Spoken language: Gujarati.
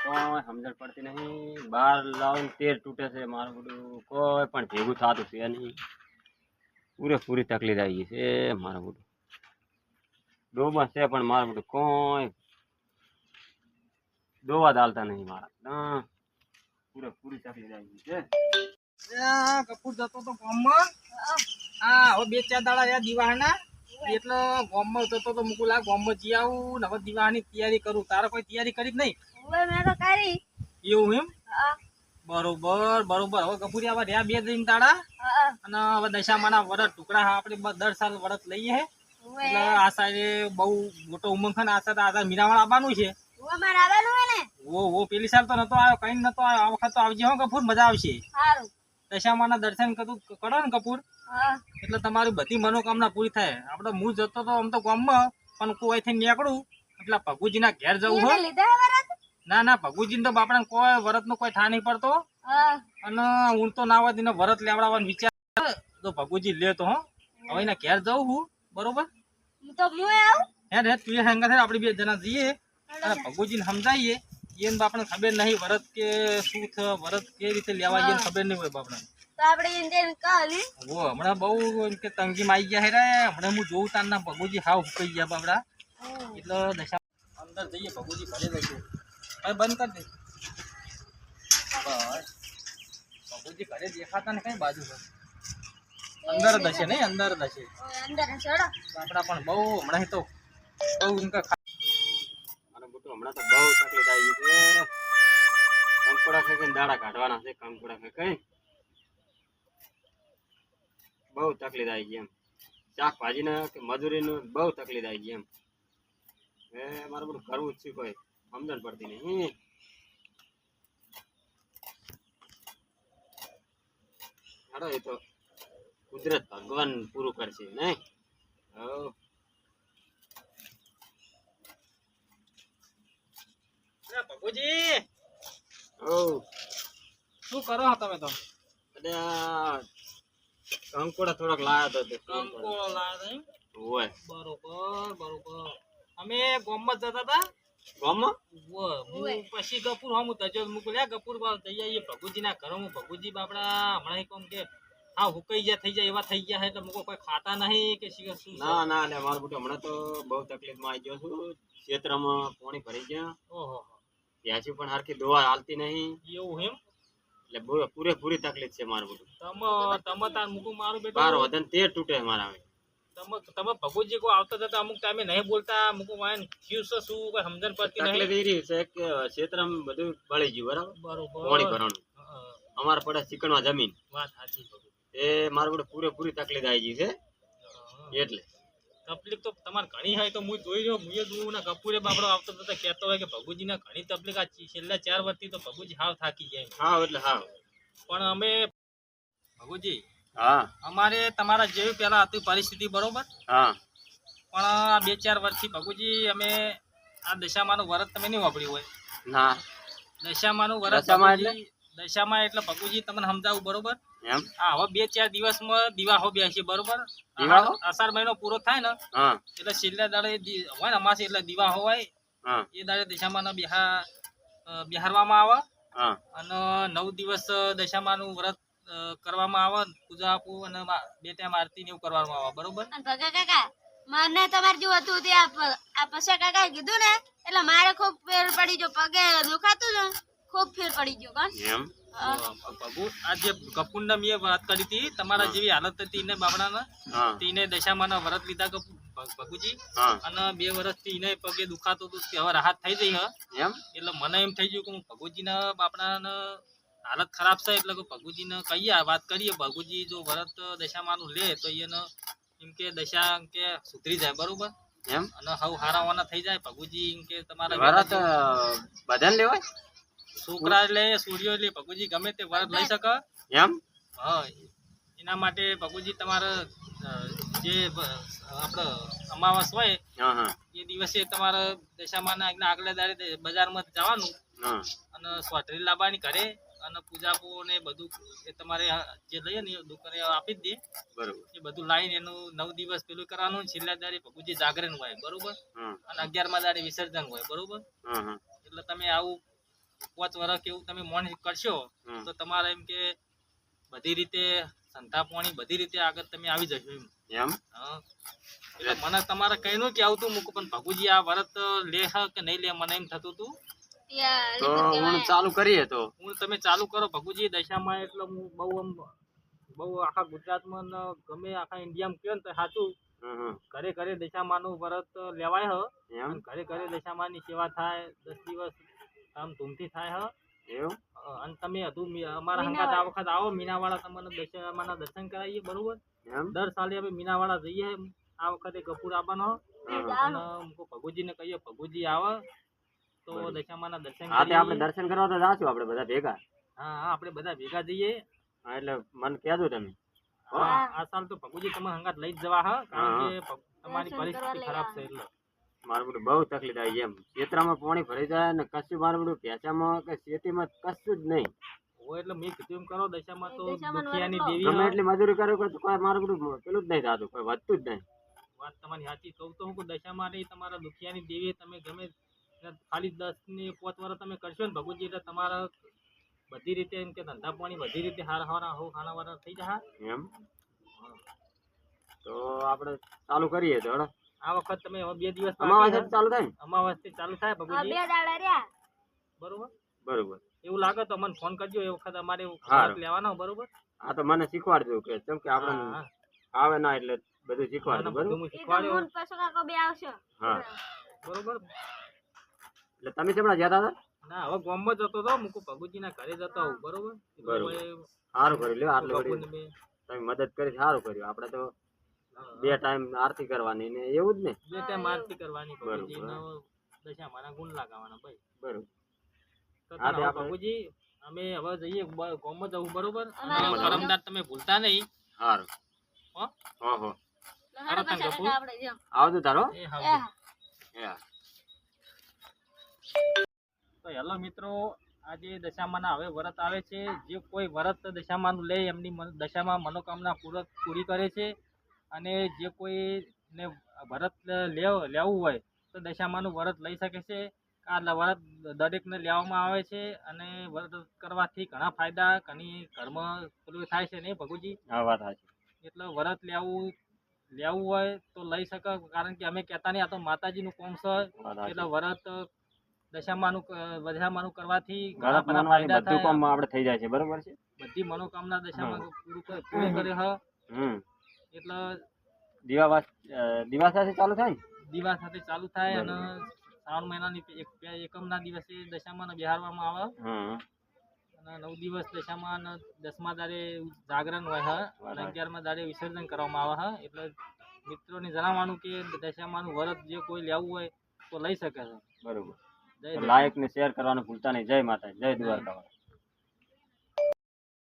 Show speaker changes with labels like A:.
A: કોઈ સમજણ પડતી નહીં. બાર લાવીને તેર તૂટે છે. મારું બધું કોઈ પણ ભેગું થતું છે નહીં. પૂરેપૂરી તકલીફ આવી ગઈ છે મારું બધું. ડોબા છે પણ મારું બધું કોઈ દોવા ચાલતા નહીં મારા. પૂરેપૂરી તકલીફ આવી ગઈ છે.
B: કપૂર જતો તો ગામમાં. હા હવે 2-4 દાડા દિવાળીના એટલે ગામમાં જતો તો મુકુલા ગામમાં જઈ આવું ને હવે દિવાળીની તૈયારી કરું. તારે કોઈ તૈયારી કરી જ નહીં?
C: મેં તો કરી.
B: એવું એમ?
C: હા.
B: બરોબર બરોબર. હવે કપૂરી આવા રહ્યા 2 દિન દાડા અને હવે દશામાના વરસ ટુકડા આપણે દર સાલ વરસ લઈએ હે એટલે આ સાઈડે બહુ મોટો ઉમંગ છે ને આ સાઈડ મીરાવાળ આવવાનું છે. ઓ પેલી સાલ તો નતો આવ્યો, કઈ નતો આવ્યો. આ વખત તો આવજે હો કપૂર, મજા આવશે. દશામાના દર્શન કરો ને કપૂર એટલે તમારી બધી મનોકામના પૂરી થાય. આપણે હું જતો તો આમ તો ગામમાં પણ કોઈ થી નીકળું એટલે ભગુજીના ઘેર જવું હોય. ના ના ભગુજી તો બાપડા કોઈ વરત નો કોઈ થા નહીં પડતો અને હું તો ના હોય વરત લેવડાવવાનો વિચાર તો ભગુજી લે તો હો. હવે એના ઘેર જવું હું બરોબર. હે રે તું હેંગા થાય આપણે 2 જણા જઈએ અને ભગુજીને સમજાવીએ. એને બાપને ખબર નહીં વરત કે શું થ વરત કેવી રીતે લેવા એને ખબર નહીં હોય બાપડા. હમણાં બહુ એમ કે તંગીમાં આવી ગયા હે રે. હમણાં હું જોઉં તાર ના ભગુજી હાવ હુકાઈ ગયા બાપડા. એટલે દશા અંદર જઈએ ભગુજી ભલે જઈશું. હવે બંધ કરી દે બસ. ભગુજી ઘરે દેખાતા ને કઈ બાજુ છે? અંદર જ હશે નહીં? અંદર જ હશે બાપડા. પણ બહુ હમણાં તો બહુ
A: હમણાં તો બહુ તકલીફ આવી ગઈ છે. કંકોડા ખાઈ દાડા કાઢવાના છે. કંકોડા ખાઈ બહુ તકલીફ આવી ગઈ એમ. શાકભાજી ને કે મજૂરી નું બહુ તકલીફ આવી ગઈ એમ. મારે બધું કરવું જ છે, કોઈ સમજણ પડતી નહીં. હારો એ તો કુદરત ભગવાન પૂરું કરશે નહીં.
B: ભગુજી શું કરો તમે તો?
A: કંકોડા થોડાક લાયા તો
B: કંકોડો લાયા
A: હોય.
B: બરોબર બરોબર. અમે ગામમાં જતા હતા
A: ગામમાં.
B: પછી ગપુર હમ તજો મુકલ્યા ગપુર જઈ આવીએ ભગુજી ના ઘરો. ભગુજી બાપડા હમણાં કોમ કે હા હુકાઈ ગયા થઈ જાય એવા થઈ ગયા એટલે મુકો કોઈ ખાતા નહીં કે શું?
A: ના ના એટલે મારું બધું હમણાં તો બહુ તકલીફમાં આવી ગયો છું. ક્ષેત્રમાં પાણી ભરી ગયા.
B: ઓહો
A: ત્યાંથી પણ હરખી દવા હાલતી નહીં.
B: એવું એમ?
A: એટલે પૂરેપૂરી તકલીફ છે મારું બધું.
B: તમે તાર મુકું મારું બેટું
A: બાર વધન તેર તૂટે મારા.
B: તમે ભગુજી કો આવતા જતા અમુક ટાઈમે નહીં બોલતા મુકું વાયન થયું છે શું કોઈ સમજણ પડતી નહીં.
A: તકલીફ એ રહી છે કે ક્ષેત્રમાં બધું બળી ગયું બરાબર. પાણી ભરવાનું અમારે પડે ચીકણવા જમીન.
B: વાત સાચી.
A: એ મારું બધું પૂરેપૂરી તકલીફ આવી ગઈ છે. એટલે
B: તકલીફ તો તમારે ઘણી હોય તો હું જોઈ રહ્યો. હું જોઉં ને કપૂરે બાપડો આવતો જતા કહેતો હોય કે ભગુજીને ઘણી તકલીફ આ છેલ્લા 4 વર્ષથી તો ભગુજી હાવ થાકી જાય.
A: હા એટલે હા.
B: પણ અમે ભગુજી
A: હા
B: અમારે તમારા જેવી પેલા હતી પરિસ્થિતિ બરોબર.
A: હા
B: પણ આ 2-4 વર્ષથી ભગુજી અમે આ દશામાનું વરત તમે નહીં વાપર્યું હોય.
A: ના
B: દશામાનું વરત દશામાં એટલે ભગુજી તમને સમજાવું બરોબર.
A: એમ
B: હા હવે 2-4 દિવસમાં દિવાહો બેસી બરોબર. અષાઢ મહિનો પૂરો થાય ને એટલે છેલ્લા દાડે હોય ને અમાસે એટલે દિવાહો હોય એ દાડે દશામાના બિહારવામાં આવે અને 9 દિવસ દશામાનું વ્રત કરવામાં આવે. પૂજા આપવું અને 2 ટાઈમ આરતી ને એવું કરવામાં આવે બરોબર.
C: મને તમારે જો હતું તે આ પૈસા કાકા કીધું ને એટલે મારે ખૂબ ફેર પડી ગયો. પગે દુખાતું ને ખૂબ ફેર પડી ગયો. કોણ
A: એમ
B: બાબુ આ જે કપૂરના મેં વાત કરી હતી તમારા જેવી હાલત હતી ને બાબડાના તેને દશામાના વ્રત લીધા ભગુજી અને 2 વર્ષથી એને પગે દુખાતું હતું કે હવે રાહત થઈ જઈ એમ. એટલે મને એમ થઈ ગયું કે હું ભગુજીના બાપડાના હાલત ખરાબ છે એટલે ભગુજીને કહીએ વાત કરીએ. ભગુજી જો વ્રત દશામાનું લે તો એને એમ કે દશા કે સુધરી જાય બરોબર એમ અને હવ હારાવાના થઈ જાય. ભગુજી એમ કે તમારા
A: વ્રત બધાને લેવાય.
B: છોકરા લે સૂર્યો લે ભગુજી ગમે તે વ્રત લઈ શકે
A: એમ.
B: હા એના માટે ભગુજી તમારે જે આપણે અમાવાસ હોય એ દિવસે તમારે દશામાના આગલા દાડે બજારમાં જવાનું અને સ્વાટરી લાવવાની ઘરે અને પૂજાપો ને બધું એ તમારે જે લઈએ ને એ દુકાને આપી જ દે બરોબર. એ બધું લાવીને એનું 9 દિવસ પેલું કરવાનું. છેલ્લા દાડે ભગુજી જાગરણ હોય બરોબર અને 11મા દાડે વિસર્જન હોય બરોબર. એટલે તમે આવું પાંચ વર્ષ કેવું તમે મોન કરશો
A: હમ.
B: તો તમારે એમ કે બધી રીતે સંતા પાણી બધી રીતે આગળ તમે આવી જશો એમ.
A: એમ
B: હા. એટલે મને તમારે કઈ નું કે આવતું મૂકું પણ ભગુજી આ વરત લે હ કે નહીં લે મને એમ થતું હતું.
C: ત્યાં
A: તો
C: લીધું
A: હું
C: કહેવાય.
A: ચાલુ કરીએ તો
B: હું તમે ચાલુ કરો ભગુજી દશામાં એટલે હું બહુ આખા ગુજરાતમાં ને ગમે આખા ઇન્ડિયામાં કયો ને તો સાચું
A: હમ.
B: ઘરે ઘરે દશામાનું વ્રત લેવાય હ
A: એમ
B: અને ઘરે ઘરે દશામાની સેવા થાય 10 દિવસ ધામધૂમથી થાય હ
A: એવું
B: અને તમે અમારા હંગાત આ વખત આવો મીનાવાળા તમને દશામાના દર્શન કરાવીએ બરોબર.
A: એમ
B: દર સાલે અમે મીનાવાળા જઈએ આ વખતે કપૂર આવવાનો અને ભગુજીને કહીએ ભગુજી આવે તો
A: બરોબર.
B: દશામાના દર્શન
A: હા તે આપણે
B: કરીએ.
A: દર્શન કરવા તો જાશું આપણે બધા ભેગા.
B: હા હા આપણે બધા ભેગા જઈએ.
A: હા એટલે મને કહેજો તમે.
B: હા આ સાલ તો ભગુજી તમે હંગાત લઈ જ જવા હ કારણ
A: હા.
B: કે તમારી
C: દર્શન કરવા
B: પરિસ્થિતિ
C: લઈ
B: ખરાબ
C: આવે.
B: છે એટલે
A: મારું બધું બહુ તકલીફ આવી એમ ખેતરામાં પાણી ભરાઈ જાય ને કશું મારું બધું પેચામાં કે શેતીમાં કશું જ નહીં.
B: હોય એટલે મેં કીધું એમ કરો દશામાં તો
C: દશામાં
B: દુખિયાની
C: વરતલો.
B: દેવી
A: ગમે
B: હ.
A: એટલી મજૂરી કરું કે કોઈ મારું બધું પેલું જ નહીં થતું કોઈ વધતું જ નહીં.
B: વાત તમારી સાચી કહું તો હું કે દશામાં રહી તમારા દુખિયાની દેવી તમે ગમે ખાલી 10 ની 5 વર્ષ તમે કરશો ને ભગુજી એટલે તમારા બધી રીતે એમ કે ધંધા પાણી બધી રીતે ખાણા વાળા થઈ જાય.
A: એમ તો આપણે ચાલુ કરીએ તો હેડો.
B: આ વખત તમે હવે 2 દિવસ
A: અમાવાસ્યા થી ચાલુ થાય ને
B: અમાવાસથી ચાલુ થાય
C: આ
B: ભગુજી
C: 2 દાડા રહ્યા.
B: બરોબર.
A: બરોબર.
B: એવું લાગે તો મને ફોન કરજો એ વખત અમારે
A: હારું.
B: વ્રત લેવાનો બરોબર.
A: હા તો મને શીખવાડજો કે કેમ કે આપણે
B: હા
A: આવે ના એટલે બધું
B: હા
A: શીખવાડજો બરોબર.
B: બધું હું
C: એ તો
B: શીખવાડ્યો
C: મૂન પાછો કાકો બે આવશે.
A: હા
B: બરોબર.
A: એટલે તમે ચેમડા જતા હતા
B: ના હવે ગામમાં જતો હતો મૂકું ભગુજીના ઘરે જતો આવું બરોબર.
A: બરોબર.
B: હવે
A: સારું કર્યું લ્યો આટલું
B: બાપુને
A: વળી
B: બે
A: તમે મદદ કરી સારું કર્યું. આપણે તો 2 ટાઈમ આરતી કરવાની ને એવું જ ને.
B: બે ટાઈમ આરતી કરવાની
A: બરોબર.
B: ભગુજીનો દશામાના ગુણ લગાવવાના ભાઈ.
A: બરોબર.
B: તો
A: હા,
B: તને
A: તે
B: હવે
A: આપણે-
B: ભગુજી અમે હવે જઈએ ગામમાં જવું બરોબર.
C: અમારે
B: અને
A: ગામમાં
B: પરમદાર તમે ભૂલતા નહીં.
A: સારું
B: હો?
A: હો
C: તો હાલો
B: તને
C: પાછા
B: કપૂર.
C: કાકા આપણે જેમ.
A: આવજો તારો
B: એ
C: એ
B: હા
C: હા.
A: હા.
B: તો હેલો મિત્રો આજે દશામાના હવે વ્રત આવે છે. જે કોઈ વ્રત દશામાનું લે એમની દશામાં મનોકામના પૂરી કરે છે. અને જે કોઈને વ્રત લેવું હોય તો દશામાનું વ્રત લઈ શકે છે. આ વ્રત દરેકને લેવામાં આવે છે અને વ્રત કરવાથી ઘણા ફાયદા ઘણી ઘરમાં પેલું થાય છે નહીં ભગુજી.
A: હા વાત સાચી.
B: એટલે વ્રત લેવું હોય તો લઈ શકે કારણ કે અમે કહેતા નહીં આ તો માતાજીનું કોમ છે.
A: વાત સાચી.
B: એટલે વ્રત દશામાનું કરવાથી ઘણા
A: ઘરત
B: બધા
A: માનવાથી
B: ફાયદા
A: બધું
B: થાય.
A: કામ આપણે થઈ જાય છે બરોબર છે.
B: બધી મનોકામના દશામાં પૂરી કરે હ
A: હમ
B: એટલે
A: દિવાસાથી ચાલુ થાય ને
B: દિવા સાથે ચાલુ થાય અને
A: બરોબર.
B: શ્રાવણ મહિનાની એકમના દિવસે દશામાં બિહારવામાં આવે
A: હમ
B: અને 9 દિવસ દશામાં અને 10મા દાડે જાગરણ હોય હ અને 11મા દાડે વિસર્જન કરવામાં આવે હ એટલે મિત્રોને જણાવવાનું કે દશામાનું વ્રત જે કોઈ લેવું હોય તો લઈ શકે છે.
A: બરોબર.
B: જય
A: લાઈક ને શેર કરવાનું ભૂલતા નહીં. જય માતા જય દ્વારકા.